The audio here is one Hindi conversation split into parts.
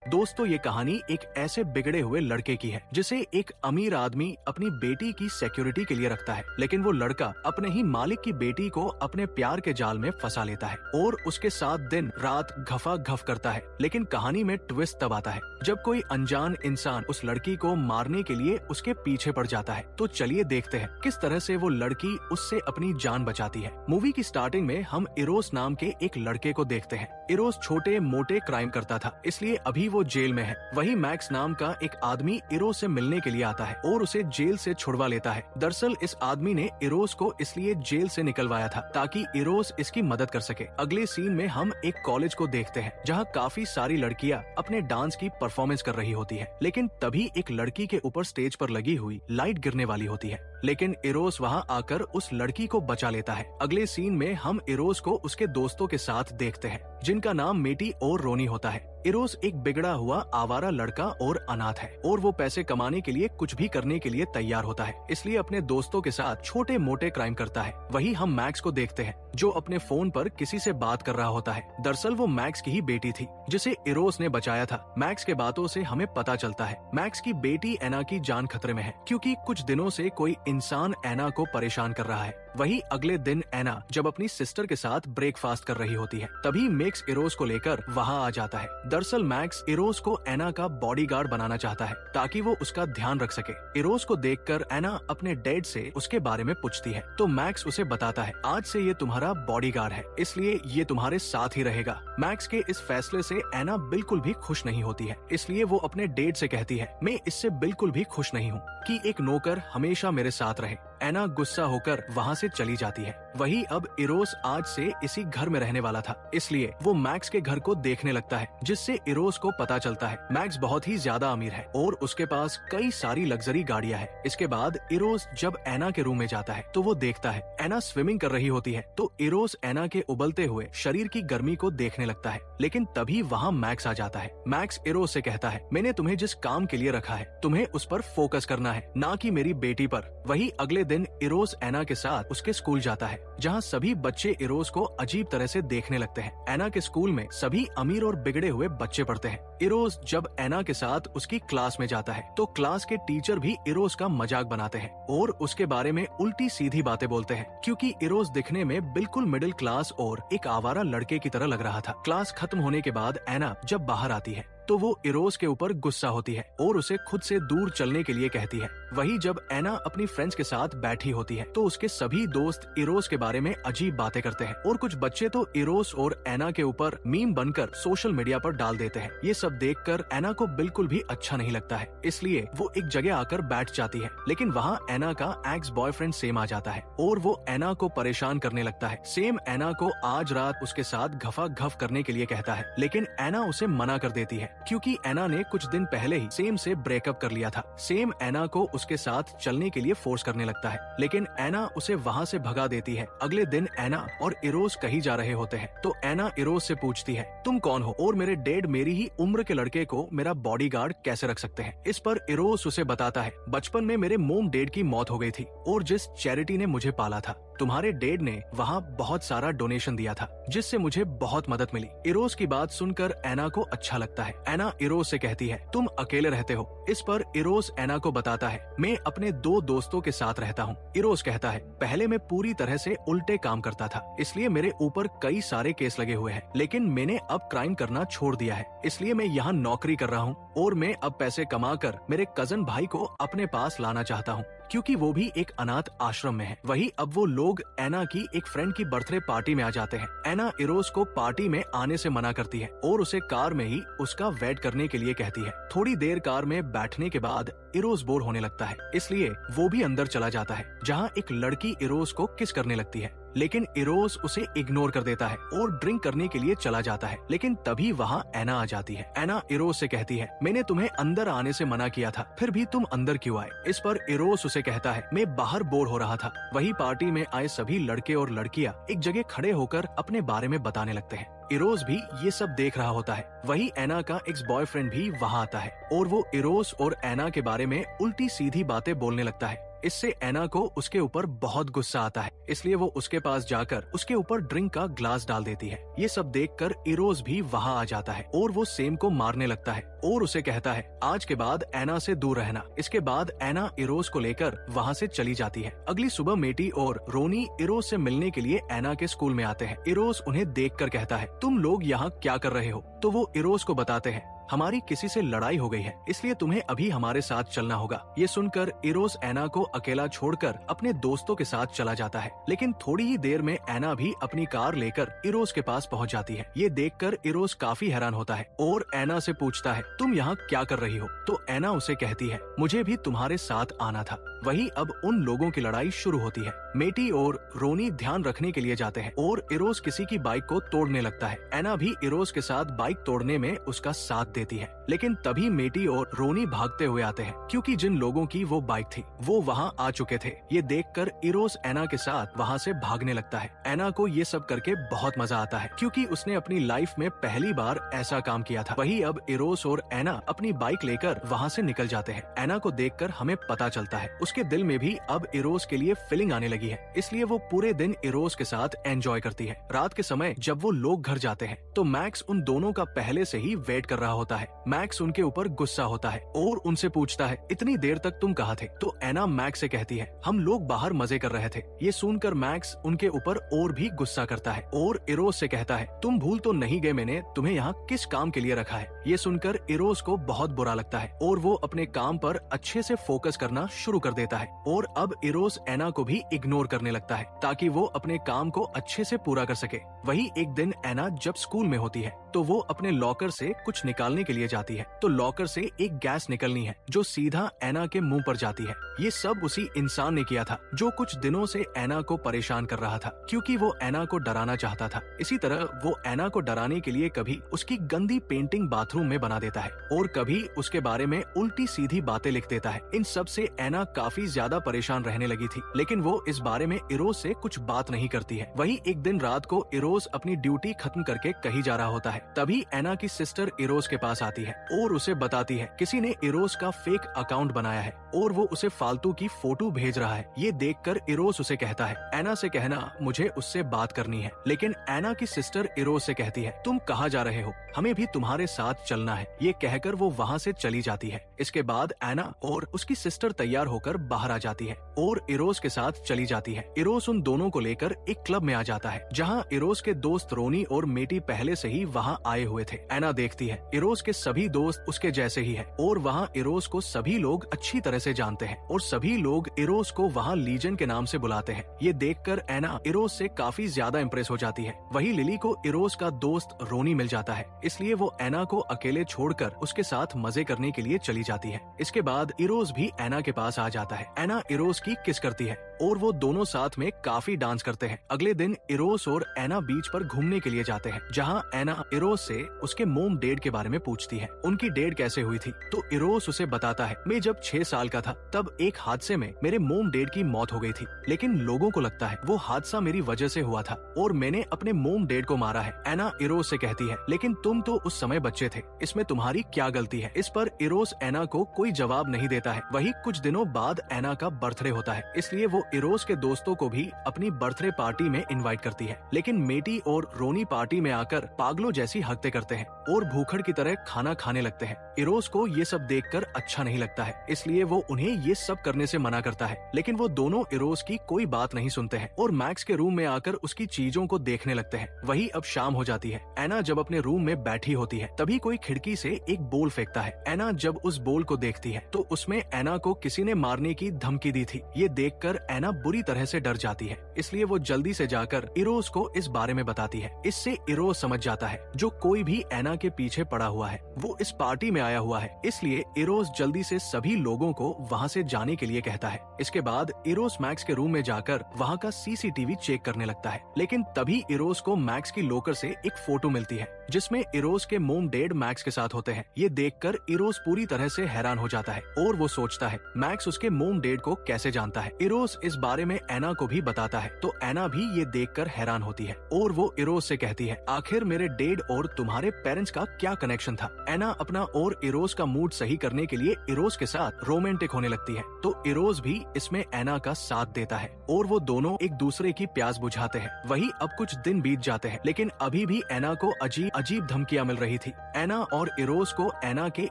दोस्तों ये कहानी एक ऐसे बिगड़े हुए लड़के की है जिसे एक अमीर आदमी अपनी बेटी की सिक्योरिटी के लिए रखता है, लेकिन वो लड़का अपने ही मालिक की बेटी को अपने प्यार के जाल में फंसा लेता है और उसके साथ दिन रात घफा घफ करता है। लेकिन कहानी में ट्विस्ट तब आता है जब कोई अनजान इंसान उस लड़की को मारने के लिए उसके पीछे पड़ जाता है। तो चलिए देखते हैं किस तरह से वो लड़की उससे अपनी जान बचाती है। मूवी की स्टार्टिंग में हम इरोस नाम के एक लड़के को देखते हैं। इरोस छोटे मोटे क्राइम करता था, इसलिए अभी वो जेल में है। वही मैक्स नाम का एक आदमी इरोस से मिलने के लिए आता है और उसे जेल से छुड़वा लेता है। दरअसल इस आदमी ने इरोस को इसलिए जेल से निकलवाया था ताकि इरोस इसकी मदद कर सके। अगले सीन में हम एक कॉलेज को देखते हैं जहाँ काफी सारी लड़कियाँ अपने डांस की परफॉर्मेंस कर रही होती है, लेकिन तभी एक लड़की के ऊपर स्टेज पर लगी हुई लाइट गिरने वाली होती है, लेकिन इरोस वहाँ आकर उस लड़की को बचा लेता है। अगले सीन में हम इरोस को उसके दोस्तों के साथ देखते हैं जिनका नाम मेटी और रोनी होता है। इरोस एक बिगड़ा हुआ आवारा लड़का और अनाथ है और वो पैसे कमाने के लिए कुछ भी करने के लिए तैयार होता है, इसलिए अपने दोस्तों के साथ छोटे मोटे क्राइम करता है। वही हम मैक्स को देखते हैं जो अपने फोन पर किसी से बात कर रहा होता है। दरअसल वो मैक्स की ही बेटी थी जिसे इरोस ने बचाया था। मैक्स के बातों से हमें पता चलता है मैक्स की बेटी एना की जान खतरे में है क्योंकि कुछ दिनों से कोई इंसान एना को परेशान कर रहा है। वही अगले दिन एना जब अपनी सिस्टर के साथ ब्रेकफास्ट कर रही होती है तभी मैक्स इरोस को लेकर वहाँ आ जाता है। दरअसल मैक्स इरोस को एना का बॉडीगार्ड बनाना चाहता है ताकि वो उसका ध्यान रख सके। इरोस को देखकर एना अपने डैड से उसके बारे में पूछती है तो मैक्स उसे बताता है आज से ये तुम्हारा बॉडीगार्ड है, इसलिए ये तुम्हारे साथ ही रहेगा। मैक्स के इस फैसले से एना बिल्कुल भी खुश नहीं होती है, इसलिए वो अपने डैड से कहती है मैं इससे बिल्कुल भी खुश नहीं हूँ कि एक नौकर हमेशा मेरे साथ रहे। एना गुस्सा होकर वहाँ से चली जाती है। वही अब इरोस आज से इसी घर में रहने वाला था, इसलिए वो मैक्स के घर को देखने लगता है जिससे इरोस को पता चलता है मैक्स बहुत ही ज्यादा अमीर है और उसके पास कई सारी लग्जरी गाड़ियां हैं। इसके बाद इरोस जब एना के रूम में जाता है तो वो देखता है एना स्विमिंग कर रही होती है, तो इरोस एना के उबलते हुए शरीर की गर्मी को देखने लगता है। लेकिन तभी वहाँ मैक्स आ जाता है। मैक्स इरोस से कहता है मैंने तुम्हें जिस काम के लिए रखा है तुम्हें उस पर फोकस करना है, ना कि मेरी बेटी पर। वही अगले दिन इरोस एना के साथ उसके स्कूल जाता है जहाँ सभी बच्चे इरोस को अजीब तरह से देखने लगते हैं। एना के स्कूल में सभी अमीर और बिगड़े हुए बच्चे पढ़ते हैं। इरोस जब एना के साथ उसकी क्लास में जाता है तो क्लास के टीचर भी इरोस का मजाक बनाते हैं और उसके बारे में उल्टी सीधी बातें बोलते हैं क्योंकि इरोस दिखने में बिल्कुल मिडिल क्लास और एक आवारा लड़के की तरह लग रहा था। क्लास खत्म होने के बाद एना जब बाहर आती है तो वो इरोस के ऊपर गुस्सा होती है और उसे खुद से दूर चलने के लिए कहती है। वही जब एना अपनी फ्रेंड्स के साथ बैठी होती है तो उसके सभी दोस्त इरोस के बारे में अजीब बातें करते हैं और कुछ बच्चे तो इरोस और एना के ऊपर मीम बनकर सोशल मीडिया पर डाल देते हैं। ये सब देखकर एना को बिल्कुल भी अच्छा नहीं लगता है, इसलिए वो एक जगह आकर बैठ जाती है। लेकिन वहाँ एना का एक्स बॉयफ्रेंड सेम आ जाता है और वो एना को परेशान करने लगता है। सेम एना को आज रात उसके साथ घफा घफ करने के लिए कहता है, लेकिन एना उसे मना कर देती है क्योंकि एना ने कुछ दिन पहले ही सेम से ब्रेकअप कर लिया था। सेम एना को उसके साथ चलने के लिए फोर्स करने लगता है, लेकिन एना उसे वहाँ से भगा देती है। अगले दिन एना और इरोस कहीं जा रहे होते हैं तो एना इरोस से पूछती है तुम कौन हो और मेरे डैड मेरी ही उम्र के लड़के को मेरा बॉडीगार्ड कैसे रख सकते हैं। इस पर इरोस उसे बताता है बचपन में मेरे मोम डैड की मौत हो गई थी और जिस चैरिटी ने मुझे पाला था तुम्हारे डैड ने वहाँ बहुत सारा डोनेशन दिया था जिससे मुझे बहुत मदद मिली। इरोस की बात सुनकर एना को अच्छा लगता है। एना इरोस से कहती है तुम अकेले रहते हो। इस पर इरोस एना को बताता है मैं अपने 2 दोस्तों के साथ रहता हूँ। इरोस कहता है पहले मैं पूरी तरह से उल्टे काम करता था, इसलिए मेरे ऊपर कई सारे केस लगे हुए हैं, लेकिन मैंने अब क्राइम करना छोड़ दिया है, इसलिए मैं यहाँ नौकरी कर रहा हूँ और मैं अब पैसे कमाकर मेरे कजन भाई को अपने पास लाना चाहता हूँ क्योंकि वो भी एक अनाथ आश्रम में है। वही अब वो लोग एना की एक फ्रेंड की बर्थडे पार्टी में आ जाते हैं। एना इरोस को पार्टी में आने से मना करती है और उसे कार में ही उसका वेट करने के लिए कहती है। थोड़ी देर कार में बैठने के बाद इरोस बोर होने लगता है, इसलिए वो भी अंदर चला जाता है जहाँ एक लड़की इरोस को किस करने लगती है, लेकिन इरोस उसे इग्नोर कर देता है और ड्रिंक करने के लिए चला जाता है। लेकिन तभी वहाँ एना आ जाती है। एना इरोस से कहती है मैंने तुम्हें अंदर आने से मना किया था, फिर भी तुम अंदर क्यों आए। इस पर इरोस उसे कहता है मैं बाहर बोर हो रहा था। वही पार्टी में आए सभी लड़के और लड़कियाँ एक जगह खड़े होकर अपने बारे में बताने लगते हैं। इरोस भी ये सब देख रहा होता है। वही एना का एक्स बॉयफ्रेंड भी वहाँ आता है और वो इरोस और एना के बारे में उल्टी सीधी बातें बोलने लगता है। इससे एना को उसके ऊपर बहुत गुस्सा आता है, इसलिए वो उसके पास जाकर उसके ऊपर ड्रिंक का ग्लास डाल देती है। ये सब देखकर इरोस भी वहाँ आ जाता है और वो सेम को मारने लगता है। और उसे कहता है आज के बाद एना से दूर रहना। इसके बाद एना इरोस को लेकर वहाँ से चली जाती है। अगली सुबह मेटी और रोनी इरोस से मिलने के लिए एना के स्कूल में आते हैं। इरोस उन्हें देखकर कहता है तुम लोग यहाँ क्या कर रहे हो? तो वो इरोस को बताते हैं हमारी किसी से लड़ाई हो गई है, इसलिए तुम्हें अभी हमारे साथ चलना होगा। ये सुनकर इरोस एना को अकेला छोड़कर अपने दोस्तों के साथ चला जाता है। लेकिन थोड़ी ही देर में एना भी अपनी कार लेकर इरोस के पास पहुंच जाती है। ये देखकर इरोस काफी हैरान होता है और एना से पूछता है तुम यहाँ क्या कर रही हो? तो एना उसे कहती है मुझे भी तुम्हारे साथ आना था। वही अब उन लोगों की लड़ाई शुरू होती है। मेटी और रोनी ध्यान रखने के लिए जाते हैं और इरोस किसी की बाइक को तोड़ने लगता है। एना भी इरोस के साथ बाइक तोड़ने में उसका साथ देती है। लेकिन तभी मेटी और रोनी भागते हुए आते हैं क्योंकि जिन लोगों की वो बाइक थी वो वहाँ आ चुके थे। ये देखकर इरोस एना के साथ वहाँ से भागने लगता है। एना को ये सब करके बहुत मजा आता है क्योंकि उसने अपनी लाइफ में पहली बार ऐसा काम किया था। वही अब इरोस और एना अपनी बाइक लेकर वहाँ से निकल जाते हैं। एना को देखकर हमें पता चलता है उसके दिल में भी अब इरोस के लिए फीलिंग आने लगी है, इसलिए वो पूरे दिन इरोस के साथ एंजॉय करती है। रात के समय जब वो लोग घर जाते हैं तो मैक्स उन दोनों का पहले से ही वेट कर रहा होता है। मैक्स उनके ऊपर गुस्सा होता है और उनसे पूछता है इतनी देर तक तुम कहाँ थे? तो एना मैक्स से कहती है हम लोग बाहर मजे कर रहे थे। ये सुनकर मैक्स उनके ऊपर और भी गुस्सा करता है और इरोस से कहता है तुम भूल तो नहीं गए मैंने तुम्हें यहाँ किस काम के लिए रखा है? ये सुनकर इरोस को बहुत बुरा लगता है और वो अपने काम पर अच्छे से फोकस करना शुरू कर देता है और अब इरोस एना को भी इग्नोर करने लगता है ताकि वो अपने काम को अच्छे से पूरा कर सके। वही एक दिन एना जब स्कूल में होती है तो वो अपने लॉकर से कुछ निकालने के लिए जाती है तो लॉकर से एक गैस निकलनी है जो सीधा एना के मुंह पर जाती है। ये सब उसी इंसान ने किया था जो कुछ दिनों से एना को परेशान कर रहा था क्योंकि वो एना को डराना चाहता था। इसी तरह वो एना को डराने के लिए कभी उसकी गंदी पेंटिंग बाथरूम में बना देता है और कभी उसके बारे में उल्टी सीधी बातें लिख देता है। इन सब से एना काफी ज्यादा परेशान रहने लगी थी, लेकिन वो इस बारे में इरोस से कुछ बात नहीं करती है। वही एक दिन रात को इरोस अपनी ड्यूटी खत्म करके कहीं जा रहा होता है। तभी एना की सिस्टर इरोस के पास आती है और उसे बताती है किसी ने इरोस का फेक अकाउंट बनाया है और वो उसे फालतू की फोटो भेज रहा है। ये देखकर इरोस उसे कहता है एना से कहना मुझे उससे बात करनी है। लेकिन एना की सिस्टर इरोस से कहती है तुम कहाँ जा रहे हो? हमें भी तुम्हारे साथ चलना है। ये कहकर वो वहाँ से चली जाती है। इसके बाद एना और उसकी सिस्टर तैयार होकर बाहर आ जाती है और इरोस के साथ चली जाती है। इरोस उन दोनों को लेकर एक क्लब में आ जाता है जहाँ इरोस के दोस्त रोनी और मेटी पहले से ही वहाँ आए हुए थे। एना देखती है इरोस के सभी दोस्त उसके जैसे ही है और वहाँ इरोस को सभी लोग अच्छी तरह से जानते हैं और सभी लोग इरोस को वहाँ लीजन के नाम से बुलाते हैं। ये देखकर एना इरोस से काफी ज्यादा इम्प्रेस हो जाती है। वही लिली को इरोस का दोस्त रोनी मिल जाता है, इसलिए वो एना को अकेले छोड़कर उसके साथ मजे करने के लिए चली जाती है। इसके बाद इरोस भी एना के पास आ जाता है। एना इरोस की किस करती है और वो दोनों साथ में काफी डांस करते हैं। अगले दिन इरोस और एना बीच पर घूमने के लिए जाते हैं जहाँ एना इरोस से उसके मोम डेड के बारे में पूछती है, उनकी डेड कैसे हुई थी। तो इरोस उसे बताता है मैं जब 6 साल का था तब एक हादसे में मेरे मोम डेड की मौत हो गई थी, लेकिन लोगों को लगता है वो हादसा मेरी वजह से हुआ था और मैंने अपने मोम डेड को मारा है। एना इरोस से कहती है लेकिन तुम तो उस समय बच्चे थे, इसमें तुम्हारी क्या गलती है? इस पर इरोस एना को कोई जवाब नहीं देता है। वही कुछ दिनों बाद एना का बर्थडे होता है, इसलिए वो इरोस के दोस्तों को भी अपनी बर्थडे पार्टी में इनवाइट करती है। लेकिन मेटी और रोनी पार्टी में आकर पागलों जैसी हरकतें करते हैं और भूखड़ की तरह खाना खाने लगते हैं। इरोस को ये सब देखकर अच्छा नहीं लगता है, इसलिए वो उन्हें ये सब करने से मना करता है। लेकिन वो दोनों इरोस की कोई बात नहीं सुनते हैं और मैक्स के रूम में आकर उसकी चीजों को देखने लगते हैं। वही अब शाम हो जाती है। एना जब अपने रूम में बैठी होती है तभी कोई खिड़की से एक बोल फेंकता है। एना जब उस बोल को देखती है तो उसमें एना को किसी ने मारने की धमकी दी थी। ये देखकर एना बुरी तरह से डर जाती है, इसलिए वो जल्दी से जाकर इरोस को इस बारे में बताती है। इससे इरोस समझ जाता है जो कोई भी एना के पीछे पड़ा हुआ है वो इस पार्टी में आया हुआ है, इसलिए इरोस जल्दी से सभी लोगों को वहाँ से जाने के लिए कहता है। इसके बाद इरोस मैक्स के रूम में जाकर वहाँ का सीसीटीवी चेक करने लगता है। लेकिन तभी इरोस को मैक्स की लॉकर से एक फोटो मिलती है जिसमें इरोस के मोम डेड मैक्स के साथ होते हैं। ये देखकर इरोस पूरी तरह से हैरान हो जाता है और वो सोचता है मैक्स उसके मोम डेड को कैसे जानता है। इरोस इस बारे में एना को भी बताता है तो एना भी ये देखकर हैरान होती है और वो इरोस से कहती है आखिर मेरे डेड और तुम्हारे पेरेंट्स का क्या कनेक्शन था। एना अपना और इरोस का मूड सही करने के लिए इरोस के साथ रोमांटिक होने लगती है तो इरोस भी इसमें एना का साथ देता है और वो दोनों एक दूसरे की प्यास बुझाते हैं। वही अब कुछ दिन बीत जाते हैं लेकिन अभी भी एना को अजीब धमकियां मिल रही थी। एना और इरोस को एना के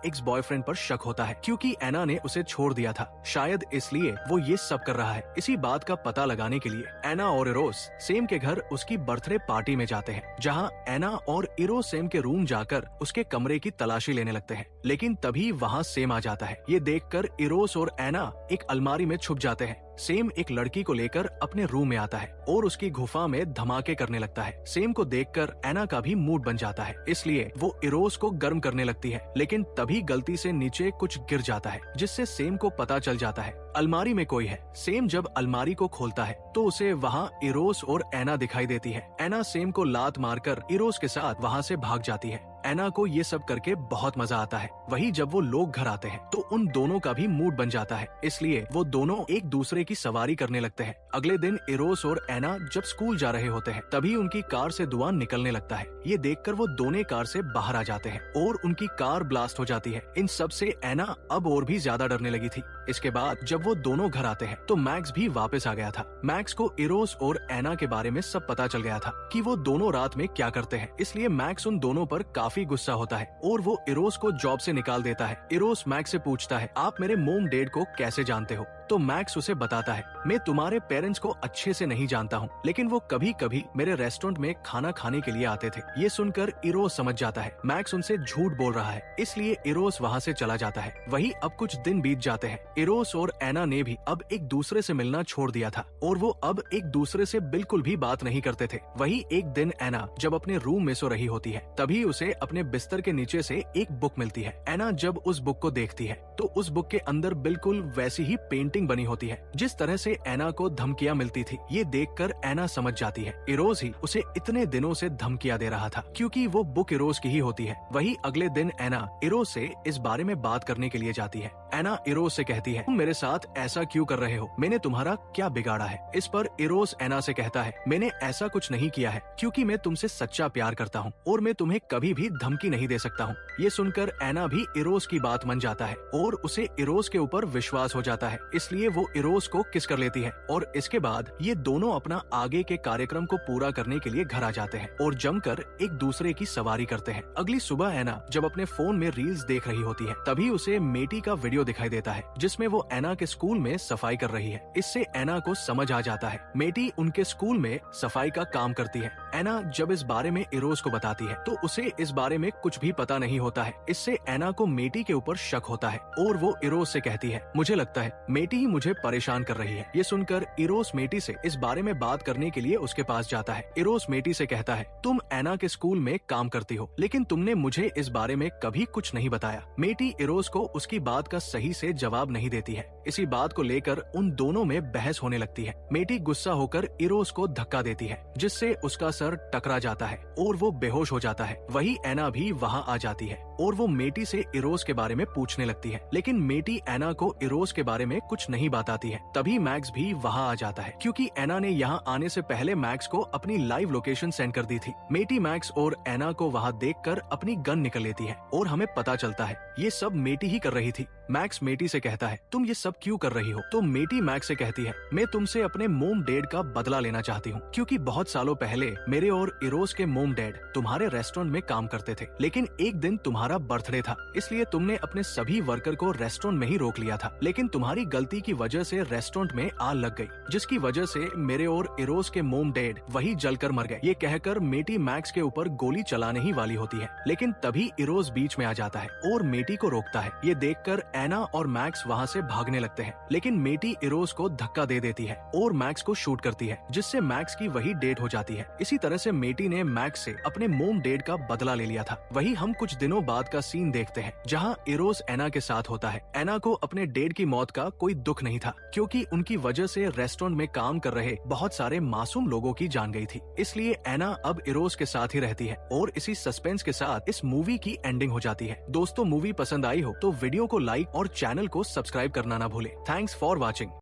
एक्स बॉयफ्रेंड पर शक होता है क्योंकि एना ने उसे छोड़ दिया था। शायद इसलिए वो ये सब कर रहा है। इसी बात का पता लगाने के लिए एना और इरोस सेम के घर उसकी बर्थडे पार्टी में जाते हैं, जहाँ एना और इरोस सेम के रूम जाकर उसके कमरे की तलाशी लेने लगते हैं। लेकिन तभी वहाँ सेम आ जाता है। ये देखकर इरोस और एना एक अलमारी में छुप जाते हैं। सेम एक लड़की को लेकर अपने रूम में आता है और उसकी गुफा में धमाके करने लगता है। सेम को देखकर एना का भी मूड बन जाता है, इसलिए वो इरोस को गर्म करने लगती है। लेकिन तभी गलती से नीचे कुछ गिर जाता है, जिससे सेम को पता चल जाता है अलमारी में कोई है। सेम जब अलमारी को खोलता है तो उसे वहाँ इरोस और एना दिखाई देती है। एना सेम को लात मारकर इरोस के साथ वहाँ से भाग जाती है। एना को ये सब करके बहुत मजा आता है। वही जब वो लोग घर आते हैं तो उन दोनों का भी मूड बन जाता है, इसलिए वो दोनों एक दूसरे की सवारी करने लगते हैं। अगले दिन इरोस और एना जब स्कूल जा रहे होते हैं तभी उनकी कार से धुआं निकलने लगता है। ये देखकर वो दोनों कार से बाहर आ जाते हैं और उनकी कार ब्लास्ट हो जाती है। इन सब से एना अब और भी ज्यादा डरने लगी थी। इसके बाद जब वो दोनों घर आते हैं तो मैक्स भी वापस आ गया था। मैक्स को इरोस और एना के बारे में सब पता चल गया था कि वो दोनों रात में क्या करते हैं, इसलिए मैक्स उन दोनों पर काफी गुस्सा होता है और वो इरोस को जॉब से निकाल देता है। इरोस मैक्स से पूछता है, आप मेरे मोम डैड को कैसे जानते हो? तो मैक्स उसे बताता है, मैं तुम्हारे पेरेंट्स को अच्छे से नहीं जानता हूँ, लेकिन वो कभी कभी मेरे रेस्टोरेंट में खाना खाने के लिए आते थे। ये सुनकर इरोस समझ जाता है मैक्स उनसे झूठ बोल रहा है, इसलिए इरोस वहाँ से चला जाता है। वही अब कुछ दिन बीत जाते हैं। इरोस और एना ने भी अब एक दूसरे से मिलना छोड़ दिया था और वो अब एक दूसरे से बिल्कुल भी बात नहीं करते थे। वही एक दिन एना जब अपने रूम में सो रही होती है तभी उसे अपने बिस्तर के नीचे से एक बुक मिलती है। एना जब उस बुक को देखती है तो उस बुक के अंदर बिल्कुल वैसी ही पेंटिंग बनी होती है जिस तरह से एना को धमकियां मिलती थी। ये देखकर एना समझ जाती है इरोस ही उसे इतने दिनों से धमकियां दे रहा था, क्योंकि वो बुक इरोस की ही होती है। वही अगले दिन एना इरोस से इस बारे में बात करने के लिए जाती है। एना इरोस से कहती है, तुम मेरे साथ ऐसा क्यों कर रहे हो? मैंने तुम्हारा क्या बिगाड़ा है? इस पर इरोस एना से कहता है, मैंने ऐसा कुछ नहीं किया है, क्योंकि मैं तुमसे सच्चा प्यार करता हूँ और मैं तुम्हें कभी भी धमकी नहीं दे सकता हूँ। ये सुनकर एना भी इरोस की बात मान जाता है और उसे इरोस के ऊपर विश्वास हो जाता है, इसलिए वो इरोस को किस कर लेती है और इसके बाद ये दोनों अपना आगे के कार्यक्रम को पूरा करने के लिए घर आ जाते हैं और जमकर एक दूसरे की सवारी करते हैं। अगली सुबह एना जब अपने फोन में रील्स देख रही होती है तभी उसे मेटी का वीडियो दिखाई देता है जिसमें वो एना के स्कूल में सफाई कर रही है। इससे एना को समझ आ जाता है मेटी उनके स्कूल में सफाई का काम करती है। एना जब इस बारे में इरोस को बताती है तो उसे इस बारे में कुछ भी पता नहीं होता है। इससे एना को मेटी के ऊपर शक होता है और वो इरोस से कहती है, मुझे लगता है मेटी ही मुझे परेशान कर रही है। ये सुनकर इरोस मेटी से इस बारे में बात करने के लिए उसके पास जाता है। इरोस मेटी से कहता है, तुम एना के स्कूल में काम करती हो, लेकिन तुमने मुझे इस बारे में कभी कुछ नहीं बताया। मेटी इरोस को उसकी बात का सही से जवाब नहीं देती है। इसी बात को लेकर उन दोनों में बहस होने लगती है। मेटी गुस्सा होकर इरोस को धक्का देती है जिससे उसका सर टकरा जाता है और वो बेहोश हो जाता है। वही एना भी वहाँ आ जाती है और वो मेटी से इरोस के बारे में पूछने लगती है, लेकिन मेटी एना को इरोस के बारे में कुछ नहीं बताती है। तभी मैक्स भी वहाँ आ जाता है क्योंकि एना ने यहाँ आने से पहले मैक्स को अपनी लाइव लोकेशन सेंड कर दी थी। मेटी मैक्स और एना को वहाँ देखकर अपनी गन निकल लेती है और हमें पता चलता है ये सब मेटी ही कर रही थी। मैक्स मेटी से कहता है, तुम ये सब क्यों कर रही हो? तो मेटी मैक्स से कहती है, मैं तुमसे अपने मोम डैड का बदला लेना चाहती हूँ, क्योंकि बहुत सालों पहले मेरे और इरोस के मोम डैड तुम्हारे रेस्टोरेंट में काम करते थे, लेकिन एक दिन तुम्हारा बर्थडे था, इसलिए तुमने अपने सभी वर्कर को रेस्टोरेंट में ही रोक लिया था। लेकिन तुम्हारी गलती की वजह से रेस्टोरेंट में आग लग गई, जिसकी वजह से मेरे और इरोस के मोम डैड वही जलकर मर गए। ये कहकर मेटी मैक्स के ऊपर गोली चलाने ही वाली होती है, लेकिन तभी इरोस बीच में आ जाता है और मेटी को रोकता है। ये देखकर एना और मैक्स वहाँ से भागने लगते हैं, लेकिन मेटी इरोस को धक्का दे देती है और मैक्स को शूट करती है, जिससे मैक्स की वही डेथ हो जाती है। इसी तरह से मेटी ने मैक्स से अपने मोम डैड का बदला ले लिया था। वही हम कुछ दिनों बाद का सीन देखते हैं जहाँ इरोस एना के साथ होता है। एना को अपने डैड की मौत का कोई दुख नहीं था, क्योंकि उनकी वजह से रेस्टोरेंट में काम कर रहे बहुत सारे मासूम लोगों की जान गई थी। इसलिए एना अब इरोस के साथ ही रहती है और इसी सस्पेंस के साथ इस मूवी की एंडिंग हो जाती है। दोस्तों, मूवी पसंद आई हो तो वीडियो को लाइक और चैनल को सब्सक्राइब करना ना भूले। Thanks for watching.